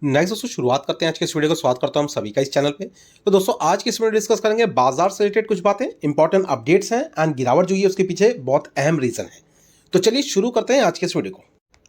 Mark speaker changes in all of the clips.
Speaker 1: Next दोस्तों शुरुआत करते हैं आज के इस वीडियो को। स्वागत करता हूं हम सभी का इस चैनल पे। तो दोस्तों आज की इस वीडियो में डिस्कस करेंगे बाजार से रिलेटेड कुछ बातें, इंपॉर्टेंट अपडेट्स हैं एंड गिरावट जो है उसके पीछे बहुत अहम रीजन है। तो चलिए शुरू करते हैं आज के इस वीडियो को।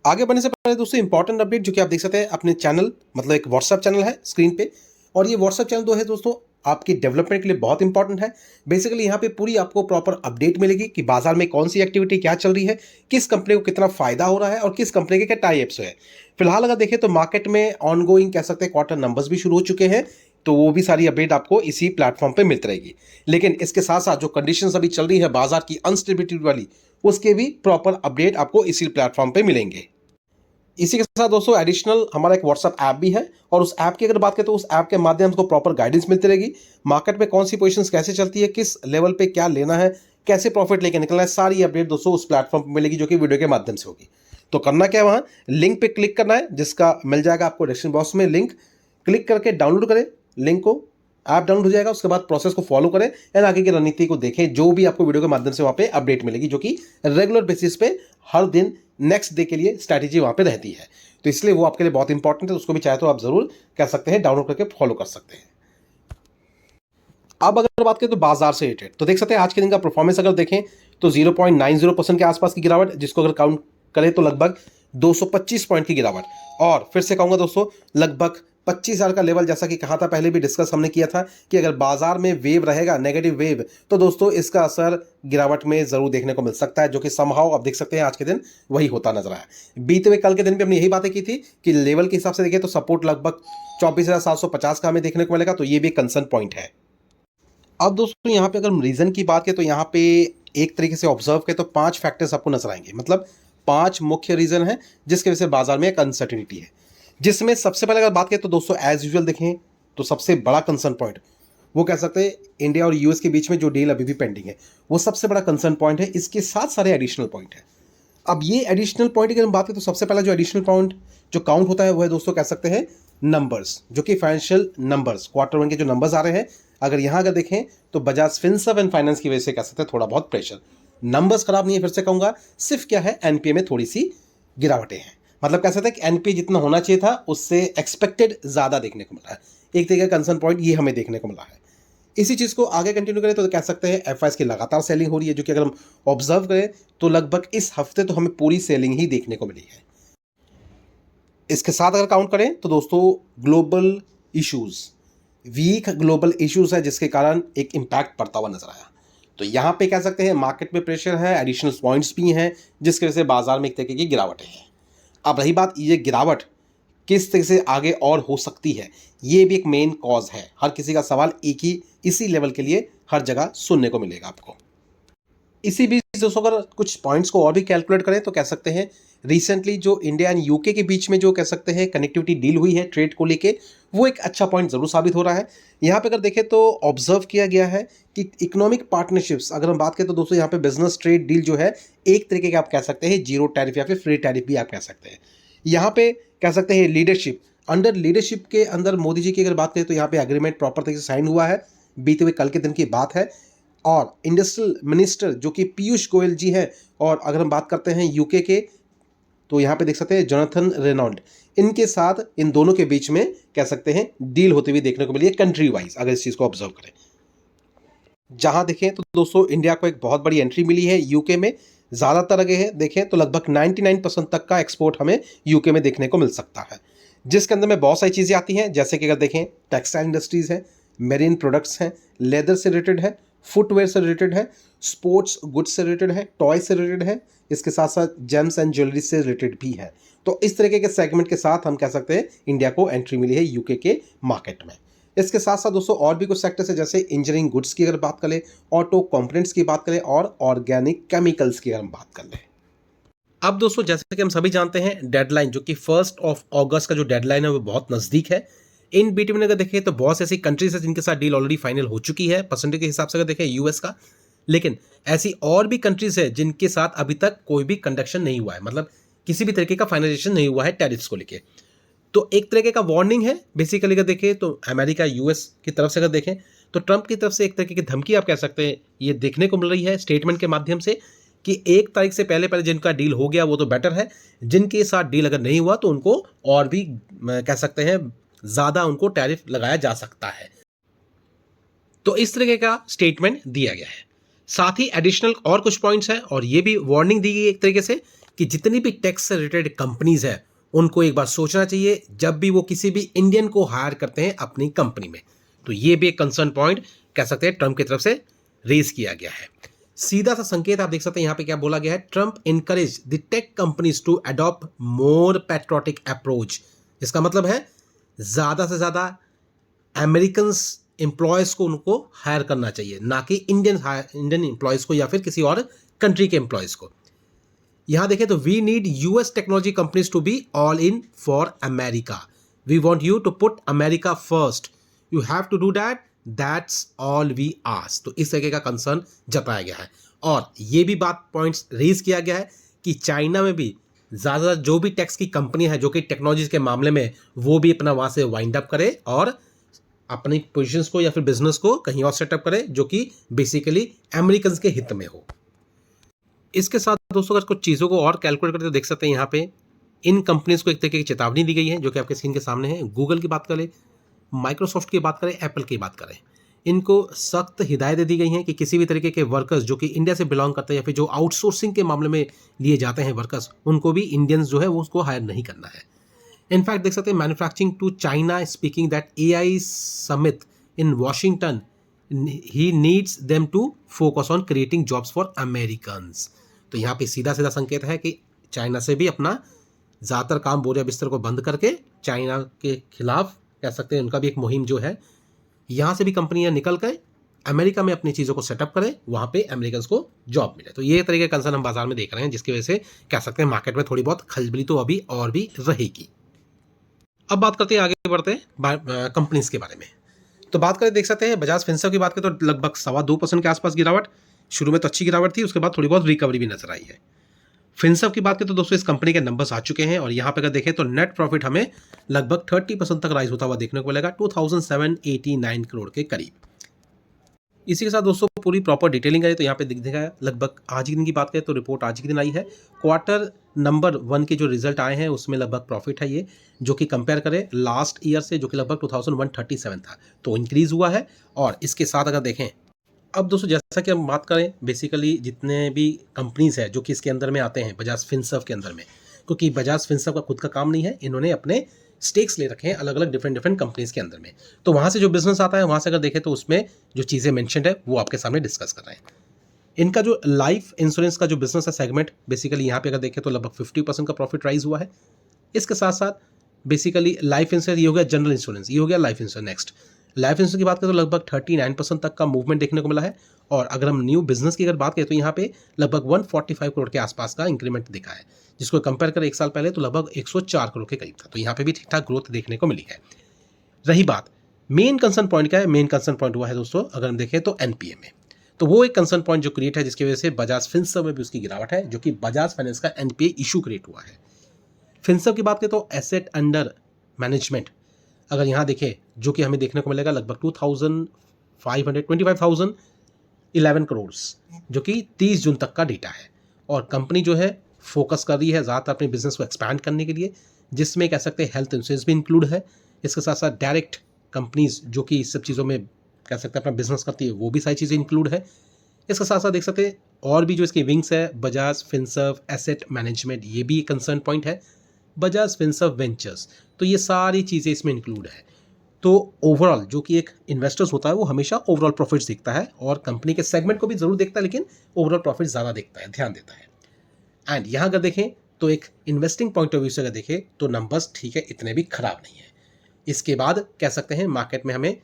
Speaker 1: आगे बढ़ने से पहले दोस्तों इंपॉर्टेंट अपडेट जो कि आप देख सकते हैं अपने चैनल, मतलब एक व्हाट्सएप चैनल है स्क्रीन पे, और ये व्हाट्सएप चैनल जो है दोस्तों आपकी डेवलपमेंट के लिए बहुत इंपॉर्टेंट है। बेसिकली यहाँ पे पूरी आपको प्रॉपर अपडेट मिलेगी कि बाजार में कौन सी एक्टिविटी क्या चल रही है, किस कंपनी को कितना फायदा हो रहा है और किस कंपनी के क्या टाई अप्स है। फिलहाल अगर देखें तो मार्केट में ऑनगोइंग कह सकते हैं क्वार्टर नंबर्स भी शुरू हो चुके हैं, तो वो भी सारी अपडेट आपको इसी प्लेटफॉर्म पे मिलती रहेगी। लेकिन इसके साथ साथ जो कंडीशंस अभी चल रही है बाजार की अनस्टेबिलिटी वाली, उसके भी प्रॉपर अपडेट आपको इसी प्लेटफॉर्म पे मिलेंगे। इसी के साथ दोस्तों एडिशनल हमारा एक व्हाट्सएप ऐप भी है, और उस ऐप की अगर बात करें तो उस ऐप के माध्यम से प्रॉपर गाइडेंस मिलती रहेगी। मार्केट में कौन सी पोजीशंस कैसे चलती है, किस लेवल पे क्या लेना है, कैसे प्रॉफिट लेके निकलना है, सारी अपडेट दोस्तों उस प्लेटफॉर्म पर मिलेगी जो कि वीडियो के माध्यम से होगी। तो करना क्या है, वहाँ लिंक पे क्लिक करना है जिसका मिल जाएगा आपको डिस्क्रिप्शन बॉक्स में लिंक। क्लिक करके डाउनलोड करें लिंक को, ऐप डाउनलोड हो जाएगा। उसके बाद प्रोसेस को फॉलो करें एंड आगे की रणनीति को देखें, जो भी आपको वीडियो के माध्यम से वहाँ पे अपडेट मिलेगी, जो कि रेगुलर बेसिस पे हर दिन नेक्स्ट डे के लिए स्ट्रैटेजी वहाँ पे रहती है। तो इसलिए वो आपके लिए बहुत इंपॉर्टेंट है, उसको भी चाहे तो आप जरूर कह सकते हैं डाउनलोड करके फॉलो कर सकते हैं। अब अगर बात करें तो बाजार से रिलेटेड, तो देख सकते हैं आज के दिन का परफॉर्मेंस अगर देखें तो 0.90% के आसपास की गिरावट, जिसको अगर काउंट करें तो लगभग 225 पॉइंट की गिरावट। और फिर से कहूंगा दोस्तों लगभग 25,000 का लेवल, जैसा कि कहा था पहले भी डिस्कस हमने किया था कि अगर बाजार में वेव रहेगा, नेगेटिव वेव, तो दोस्तों इसका असर गिरावट में जरूर देखने को मिल सकता है, जो कि समहाउ आप देख सकते हैं आज के दिन वही होता नजर आया। बीते हुए कल के दिन भी हमने यही बातें की थी कि लेवल के हिसाब से देखें तो सपोर्ट लगभग 24,750 का हमें देखने को मिलेगा, तो ये भी एक कंसर्न पॉइंट है। अब दोस्तों यहाँ पे अगर हम रीजन की बात करें तो यहाँ पे एक तरीके से ऑब्जर्व करें तो 5 फैक्टर्स आपको नजर आएंगे, मतलब 5 मुख्य रीजन है जिसके वजह से बाजार में एक अनसर्टिनिटी है। जिसमें सबसे पहले अगर बात करें तो दोस्तों एज यूजुअल देखें तो सबसे बड़ा कंसर्न पॉइंट वो कह सकते हैं इंडिया और यूएस के बीच में जो डील अभी भी पेंडिंग है, वो सबसे बड़ा कंसर्न पॉइंट है। इसके साथ सारे एडिशनल पॉइंट है। अब ये एडिशनल पॉइंट की हम बात करें तो सबसे पहला जो एडिशनल पॉइंट जो काउंट होता है वो है दोस्तों कह सकते हैं नंबर्स, जो कि फाइनेंशियल नंबर्स, क्वार्टर वन के जो नंबर्स आ रहे हैं। अगर यहां अगर देखें तो बजाज फिनसर्व एंड फाइनेंस की वजह से कह सकते हैं थोड़ा बहुत प्रेशर। नंबर्स खराब नहीं है, फिर से कहूंगा, सिर्फ क्या है एनपीए में थोड़ी सी गिरावटें हैं। मतलब कह सकते हैं कि एनपीए जितना होना चाहिए था उससे एक्सपेक्टेड ज्यादा देखने को मिला है। एक तरीके का कंसर्न पॉइंट ये हमें देखने को मिला है। इसी चीज को आगे कंटिन्यू करें तो कह सकते हैं एफआईएस की लगातार सेलिंग हो रही है, जो कि अगर हम ऑब्जर्व करें तो लगभग इस हफ्ते तो हमें पूरी सेलिंग ही देखने को मिली है। इसके साथ अगर काउंट करें तो दोस्तों global issues, weak global issues है जिसके कारण एक इंपैक्ट पड़ता हुआ नजर आया। तो यहां पे कह सकते हैं मार्केट में प्रेशर है, एडिशनल पॉइंट्स भी हैं जिसकी वजह से बाजार में एक तरीके की गिरावटें हैं। अब रही बात ये गिरावट किस तरह से आगे और हो सकती है, ये भी एक मेन कॉज है। हर किसी का सवाल एक ही इसी लेवल के लिए हर जगह सुनने को मिलेगा आपको। इसी बीच दोस्तों अगर कुछ पॉइंट्स को और भी कैलकुलेट करें तो कह सकते हैं रिसेंटली जो इंडिया एंड यूके के बीच में जो कह सकते हैं कनेक्टिविटी डील हुई है ट्रेड को लेके, वो एक अच्छा पॉइंट जरूर साबित हो रहा है। यहाँ पे अगर देखें तो ऑब्जर्व किया गया है कि इकोनॉमिक पार्टनरशिप्स अगर हम बात करें तो दोस्तों यहाँ पे बिजनेस ट्रेड डील जो है एक तरीके का आप कह सकते हैं जीरो टैरिफ या फिर फ्री टैरिफ भी आप कह सकते हैं। यहाँ पे कह सकते हैं लीडरशिप, अंडर लीडरशिप के अंदर मोदी जी की अगर बात करें तो यहाँ पे एग्रीमेंट प्रॉपर तरीके से साइन हुआ है, बीते हुए कल के दिन की बात है। और इंडस्ट्रियल मिनिस्टर जो कि पीयूष गोयल जी हैं, और अगर हम बात करते हैं यूके के तो यहाँ पे देख सकते हैं जोनाथन रेनॉल्ड, इनके साथ इन दोनों के बीच में कह सकते हैं डील होती हुई देखने को मिली है कंट्री वाइज। अगर इस चीज को ऑब्जर्व करें, जहां देखें तो दोस्तों इंडिया को एक बहुत बड़ी एंट्री मिली है यूके में। ज्यादातर अगर देखें तो लगभग 99% तक का एक्सपोर्ट हमें यूके में देखने को मिल सकता है, जिसके अंदर में बहुत सारी चीजें आती हैं, जैसे कि अगर देखें टेक्सटाइल इंडस्ट्रीज है, मेरीन प्रोडक्ट्स हैं, लेदर से रिलेटेड है, फुटवेयर से रिलेटेड है, स्पोर्ट्स गुड्स से रिलेटेड है, टॉय से रिलेटेड है, इसके साथ साथ जेम्स एंड ज्वेलरी से रिलेटेड भी है। तो इस तरीके के सेगमेंट के साथ हम कह सकते हैं इंडिया को एंट्री मिली है यूके के मार्केट में। इसके साथ साथ दोस्तों और भी कुछ सेक्टर्स है, जैसे इंजीनियरिंग गुड्स की अगर बात करें, ऑटो कंपोनेंट्स की बात करें और ऑर्गेनिक केमिकल्स की अगर हम बात कर लें। अब दोस्तों जैसे कि हम सभी जानते हैं डेडलाइन जो कि 1 अगस्त का जो डेडलाइन है वो बहुत नजदीक है। इन बीटी में अगर देखें तो बहुत ऐसी कंट्रीज है जिनके साथ डील ऑलरेडी फाइनल हो चुकी है परसेंटेज के हिसाब से अगर देखें यूएस का, लेकिन ऐसी और भी कंट्रीज है जिनके साथ अभी तक कोई भी कंडक्शन नहीं हुआ है, मतलब किसी भी तरीके का फाइनलाइजेशन नहीं हुआ है टैरिफ्स को लेके। तो एक तरीके का वार्निंग है बेसिकली अगर देखें तो अमेरिका यूएस की तरफ से अगर देखें तो ट्रंप की तरफ से एक तरीके की धमकी आप कह सकते हैं ये देखने को मिल रही है स्टेटमेंट के माध्यम से कि 1 तारीख से पहले पहले जिनका डील हो गया वो तो बेटर है, जिनके साथ डील अगर नहीं हुआ तो उनको और भी कह सकते हैं ज़्यादा उनको टैरिफ लगाया जा सकता है। तो इस तरीके का स्टेटमेंट दिया गया है। साथ ही एडिशनल और कुछ पॉइंट्स हैं और ये भी वार्निंग दी गई एक तरीके से कि जितनी भी टैक्स से रिलेटेड कंपनीज है उनको एक बार सोचना चाहिए जब भी वो किसी भी इंडियन को हायर करते हैं अपनी कंपनी में। तो ये भी एक कंसर्न पॉइंट कह सकते हैं ट्रंप की तरफ से रेज किया गया है। सीधा सा संकेत आप देख सकते हैं यहाँ पे क्या बोला गया है, Trump encourage the tech companies to adopt more patriotic approach. इसका मतलब है ज़्यादा से ज़्यादा अमेरिकन एम्प्लॉयज़ को उनको हायर करना चाहिए, ना कि इंडियन एम्प्लॉयज़ को या फिर किसी और कंट्री के एम्प्लॉयज़ को। यहां देखें तो we need US technology companies to be all in for America, we want you to put America first, you have to do that, that's all we ask. तो इस तरीके का कंसर्न जताया गया है और ये भी बात पॉइंट्स रेज किया गया है कि चाइना में भी ज़्यादा जो भी टैक्स की कंपनी है जो कि टेक्नोलॉजी के मामले में वो भी अपना वहाँ से वाइंड अप करे और अपनी पोजीशंस को या फिर बिजनेस को कहीं और सेटअप करे जो कि बेसिकली अमेरिकन के हित में हो। इसके साथ दोस्तों अगर कुछ चीज़ों को और कैलकुलेट करते तो देख सकते हैं यहाँ पे इन कंपनीज को एक तरीके की चेतावनी दी गई है जो कि आपके स्क्रीन के सामने है। गूगल की बात करें, माइक्रोसॉफ्ट की बात करें, एप्पल की बात करें, इनको सख्त हिदायतें दी गई हैं कि किसी भी तरीके के वर्कर्स जो कि इंडिया से बिलोंग करते हैं या फिर जो आउटसोर्सिंग के मामले में लिए जाते हैं वर्कर्स, उनको भी इंडियंस जो है वो उसको हायर नहीं करना है। इनफैक्ट देख सकते हैं manufacturing to China speaking that AI summit in Washington he needs them to focus on creating jobs for Americans. तो यहाँ पे सीधा सीधा संकेत है कि चाइना से भी अपना ज़्यादातर काम बोरिया बिस्तर को बंद करके चाइना के खिलाफ कह सकते हैं उनका भी एक मुहिम जो है यहाँ से भी कंपनियां निकल कर अमेरिका में अपनी चीज़ों को सेटअप करें, वहाँ पे अमेरिकन को जॉब मिले। तो ये तरीके का कंसर्न हम बाजार में देख रहे हैं जिसकी वजह से कह सकते हैं मार्केट में थोड़ी बहुत खलबली तो अभी और भी रहेगी। अब बात करते हैं, आगे बढ़ते हैं कंपनीज के बारे में। तो बात करें देख सकते हैं बजाज फिनसर्व की बात करें तो लगभग 2.25% के आसपास गिरावट, शुरू में तो अच्छी गिरावट थी, उसके बाद थोड़ी बहुत रिकवरी भी नजर आई है। फिनसर्व की बात करें तो दोस्तों इस कंपनी के नंबर्स आ चुके हैं और यहाँ पे अगर देखें तो नेट प्रॉफिट हमें लगभग 30% तक राइज होता हुआ देखने को मिलेगा 2789 करोड़ के करीब। इसी के साथ दोस्तों पूरी प्रॉपर डिटेलिंग करें तो यहाँ पे दिख देगा लगभग आज के दिन की बात करें तो रिपोर्ट आज के दिन आई है। क्वार्टर नंबर 1 के जो रिजल्ट आए हैं उसमें लगभग प्रॉफिट है ये, जो कि कंपेयर करें लास्ट ईयर से जो कि लगभग 2137 था, तो इंक्रीज हुआ है। और इसके साथ अगर देखें अब दोस्तों जैसा कि हम बात करें बेसिकली जितने भी कंपनीज है जो कि इसके अंदर में आते हैं बजाज फिनसर्व के अंदर में, क्योंकि बजाज फिनसर्व का खुद का काम नहीं है, इन्होंने अपने स्टेक्स ले रखे हैं अलग अलग डिफरेंट कंपनीज के अंदर में। तो वहाँ से जो बिजनेस आता है वहाँ से अगर देखें तो उसमें जो चीज़ें मेंशन्ड है वो आपके सामने डिस्कस कर रहे हैं। इनका जो लाइफ इंश्योरेंस का जो बिजनेस है सेगमेंट, बेसिकली यहाँ पे अगर देखें तो लगभग 50% का प्रॉफिट राइज हुआ है। इसके साथ साथ बेसिकली लाइफ इंश्योरेंस ये हो गया, जनरल इंश्योरेंस ये हो गया, life insurance next. Life insurance की बात करें तो लगभग 39% तक का मूवमेंट देखने को मिला है। और अगर हम न्यू बिजनेस की अगर बात करें तो यहाँ पे लगभग 145 करोड़ के आसपास का इंक्रीमेंट दिखा है, जिसको कंपेयर करें एक साल पहले तो लगभग 104 करोड़ के करीब था। तो यहाँ पे भी ठीक ठाक ग्रोथ देखने को मिली है। रही बात मेन कंसर्न पॉइंट का है, मेन कंसर्न पॉइंट हुआ है दोस्तों अगर हम देखें तो एनपीए में, तो वो एक कंसर्न पॉइंट जो क्रिएट है जिसकी वजह से बजाज फिनसर्व में भी उसकी गिरावट है, जो कि बजाज फाइनेंस का एनपीए इशू क्रिएट हुआ है। फिनसर्व की बात करें तो एसेट अंडर मैनेजमेंट अगर यहाँ देखें जो कि हमें देखने को मिलेगा लगभग 25,011 करोड़, जो कि 30 जून तक का डेटा है। और कंपनी जो है फोकस कर रही है ज़्यादातर अपने बिजनेस को एक्सपैंड करने के लिए, जिसमें कह सकते हैं हेल्थ इंश्योरेंस भी इंक्लूड है। इसके साथ साथ डायरेक्ट कंपनीज जो कि इस सब चीज़ों में कह सकते हैं अपना बिजनेस करती है वो भी सारी चीज़ें इंक्लूड है। इसके साथ साथ देख सकते हैं और भी जो इसकी विंग्स है बजाज फिनसर्व एसेट मैनेजमेंट, ये भी एक कंसर्न पॉइंट है, बजाज फिनसर्व वेंचर्स, तो ये सारी चीज़ें इसमें इंक्लूड है। तो ओवरऑल जो कि एक इन्वेस्टर्स होता है वो हमेशा ओवरऑल प्रॉफिट्स देखता है और कंपनी के सेगमेंट को भी जरूर देखता है, लेकिन ओवरऑल प्रॉफिट ज़्यादा देखता है, ध्यान देता है। एंड यहाँ अगर देखें तो एक इन्वेस्टिंग पॉइंट ऑफ व्यू से अगर देखें तो नंबर्स ठीक है, इतने भी खराब नहीं है। इसके बाद कह सकते हैं मार्केट में हमें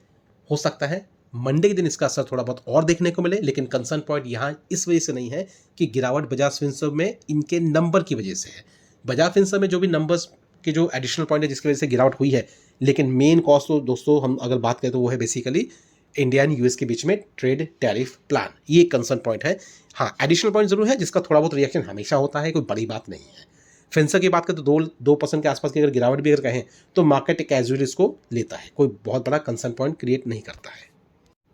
Speaker 1: हो सकता है मंडे के दिन इसका असर थोड़ा बहुत और देखने को मिले, लेकिन कंसर्न पॉइंट यहाँ इस वजह से नहीं है कि गिरावट बजाज फिनसर्व में इनके नंबर की वजह से है। बजाज फिनसर्व में जो भी नंबर्स के जो एडिशनल पॉइंट है जिसकी वजह से गिरावट हुई है, लेकिन मेन कॉस्ट तो दोस्तों हम अगर बात करें तो वो है बेसिकली इंडिया एंड यूएस के बीच में ट्रेड टैरिफ प्लान, ये कंसर्न पॉइंट है। हाँ एडिशनल पॉइंट जरूर है जिसका थोड़ा बहुत रिएक्शन हमेशा होता है, कोई बड़ी बात नहीं है। फिनसर्व की बात करें तो 2% के आसपास की अगर गिरावट भी अगर कहें तो मार्केट एक कैजुअली इसको लेता है, कोई बहुत बड़ा कंसर्न पॉइंट क्रिएट नहीं करता है।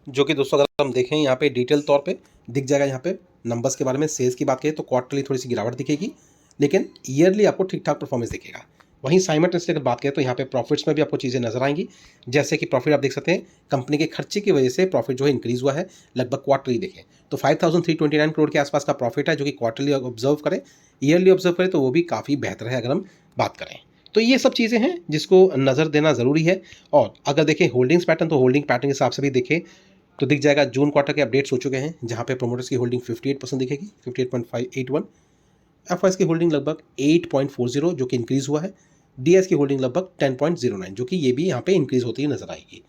Speaker 1: जो कि दोस्तों अगर हम देखें यहाँ पे डिटेल तौर पे दिख जाएगा यहाँ पे नंबर्स के बारे में, सेल्स की बात करें तो क्वार्टरली थोड़ी सी गिरावट दिखेगी, लेकिन ईयरली आपको ठीक ठाक परफॉर्मेंस दिखेगा। वहीं साइमल्टेनियसली अगर बात करें तो यहाँ पे प्रॉफिट्स में भी आपको चीज़ें नजर आएंगी, जैसे कि प्रॉफिट आप देख सकते हैं कंपनी के खर्चे की वजह से प्रॉफिट जो है इंक्रीज हुआ है लगभग क्वार्टरली देखें तो 5329 करोड़ के आसपास का प्रॉफिट है, जो कि क्वार्टरली ऑब्जर्व करें, ईयरली ऑब्जर्व करें तो वो भी काफ़ी बेहतर है अगर हम बात करें। तो ये सब चीज़ें हैं जिसको नज़र देना ज़रूरी है। और अगर देखें होल्डिंग्स पैटर्न, तो होल्डिंग पैटर्न के हिसाब से भी देखें तो दिख जाएगा जून क्वार्टर के अपडेट्स हो चुके हैं, जहाँ पे प्रोमोटर्स की होल्डिंग 58% दिखेगी, 58.581। एफआईएस की होल्डिंग लगभग 8.40 जो कि इंक्रीज हुआ है। डीएस की होल्डिंग लगभग 10.09 जो कि ये भी यहाँ पे इंक्रीज होती हुई नजर आएगी।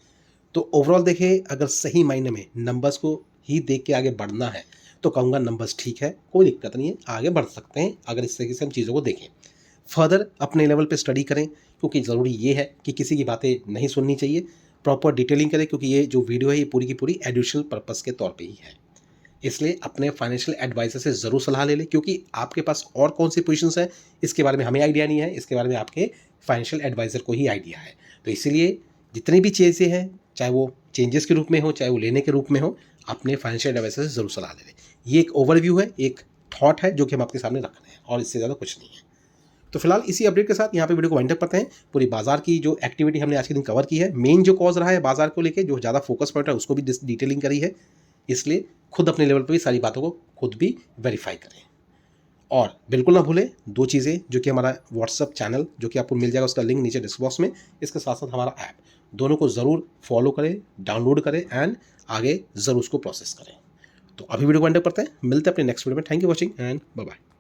Speaker 1: तो ओवरऑल देखें, अगर सही मायने में नंबर्स को ही देख के आगे बढ़ना है तो कहूँगा नंबर्स ठीक है, कोई दिक्कत नहीं है, आगे बढ़ सकते हैं अगर इस तरीके से हम चीज़ों को देखें। फर्दर अपने लेवल पे स्टडी करें, क्योंकि ज़रूरी ये है कि किसी की बातें नहीं सुननी चाहिए, प्रॉपर डिटेलिंग करें, क्योंकि ये जो वीडियो है ये पूरी की पूरी एजुकेशनल पर्पस के तौर पे ही है। इसलिए अपने फाइनेंशियल एडवाइजर से ज़रूर सलाह ले लें, क्योंकि आपके पास और कौन सी पोजीशंस हैं इसके बारे में हमें आइडिया नहीं है, इसके बारे में आपके फाइनेंशियल एडवाइज़र को ही आइडिया है। तो इसीलिए जितनी भी चीज़ें हैं, चाहे वो चेंजेस के रूप में हो, चाहे वो लेने के रूप में हो, अपने फाइनेंशियल एडवाइजर से ज़रूर सलाह ले लें। ये एक ओवरव्यू है, एक थॉट है जो कि हम आपके सामने रख रहे हैं, और इससे ज़्यादा कुछ नहीं है। तो फिलहाल इसी अपडेट के साथ यहाँ पे वीडियो को वाइंड अप करते हैं। पूरी बाजार की जो एक्टिविटी हमने आज के दिन कवर की है, मेन जो कॉज रहा है बाजार को लेके, जो ज़्यादा फोकस पॉइंट है उसको भी डिटेलिंग करी है। इसलिए खुद अपने लेवल पर भी सारी बातों को खुद भी वेरीफाई करें। और बिल्कुल ना भूलें दो चीज़ें, जो कि हमारा व्हाट्सअप चैनल जो कि आपको मिल जाएगा, उसका लिंक नीचे डिस्क्रिप्शन बॉक्स में, इसके साथ साथ हमारा ऐप, दोनों को ज़रूर फॉलो करें, डाउनलोड करें एंड आगे ज़रूर उसको प्रोसेस करें। तो अभी वीडियो को वाइंड अप करते हैं, मिलते हैं अपने नेक्स्ट वीडियो में। Thank you watching and bye bye.